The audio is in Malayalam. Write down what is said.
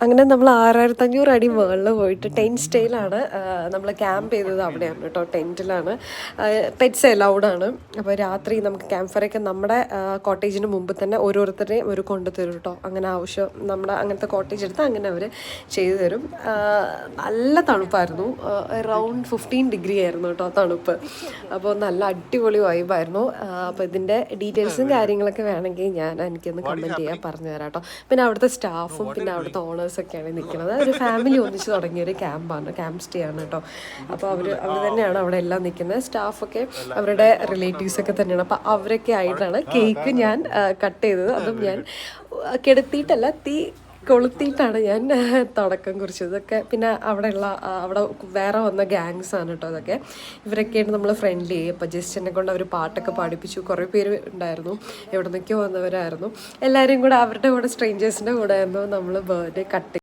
അങ്ങനെ നമ്മൾ 6500 അടി മുകളിൽ പോയിട്ട് ടെൻറ്റ് സ്റ്റേയിലാണ് നമ്മൾ ക്യാമ്പ് ചെയ്തത്. അവിടെയാണ് കേട്ടോ, ടെൻറ്റിലാണ്. പെറ്റ്സ് അലൗഡാണ്. അപ്പോൾ രാത്രി നമുക്ക് ക്യാമ്പ് ഫയറൊക്കെ നമ്മുടെ കോട്ടേജിന് മുമ്പ് തന്നെ ഓരോരുത്തരെയും ഒരു കൊണ്ടുതരും കേട്ടോ. അങ്ങനെ ആവശ്യം നമ്മുടെ അങ്ങനത്തെ കോട്ടേജ് എടുത്ത് അങ്ങനെ അവർ ചെയ്തു തരും. നല്ല തണുപ്പായിരുന്നു. അറൗണ്ട് 15 ഡിഗ്രി ആയിരുന്നു കേട്ടോ തണുപ്പ്. അപ്പോൾ നല്ല അടിപൊളി വൈബായിരുന്നു. അപ്പോൾ ഇതിൻ്റെ ഡീറ്റെയിൽസും കാര്യങ്ങളൊക്കെ വേണമെങ്കിൽ എനിക്കൊന്ന് കമൻറ്റ് ചെയ്യാൻ പറഞ്ഞു തരാം കേട്ടോ. പിന്നെ അവിടുത്തെ സ്റ്റാഫും പിന്നെ അവിടുത്തെ ഓണേഴ്സൊക്കെയാണ് നിൽക്കുന്നത്. ഒരു ഫാമിലി ഒന്നിച്ച് തുടങ്ങിയൊരു ക്യാമ്പ് സ്റ്റേ ആണ് കേട്ടോ. അപ്പോൾ അവർ തന്നെയാണ് അവിടെ എല്ലാം നിൽക്കുന്നത്. സ്റ്റാഫൊക്കെ അവരുടെ റിലേറ്റീവ്സൊക്കെ തന്നെയാണ്. അപ്പോൾ അവരൊക്കെ ആയിട്ടാണ് കേക്ക് ഞാൻ കട്ട് ചെയ്തത്. അതും ഞാൻ കിടത്തിയിട്ടല്ല, തീ കൊളുത്തിയിട്ടാണ് ഞാൻ തുടക്കം കുറിച്ചത്. ഇതൊക്കെ പിന്നെ അവിടെ വേറെ വന്ന ഗാങ്സാണ് കേട്ടോ. അതൊക്കെ ഇവരൊക്കെയാണ് നമ്മൾ ഫ്രണ്ട്ലി. അപ്പോൾ ജസ്റ്റ് എന്നെ കൊണ്ട് അവർ പാട്ടൊക്കെ പാടിപ്പിച്ചു. കുറേ പേര് ഉണ്ടായിരുന്നു, എവിടെ നിന്നൊക്കെയോ വന്നവരായിരുന്നു. എല്ലാവരും കൂടെ അവരുടെ കൂടെ സ്ട്രേഞ്ചേഴ്സിൻ്റെ കൂടെ ആയിരുന്നു നമ്മൾ ബർത്ത്ഡേ കട്ട്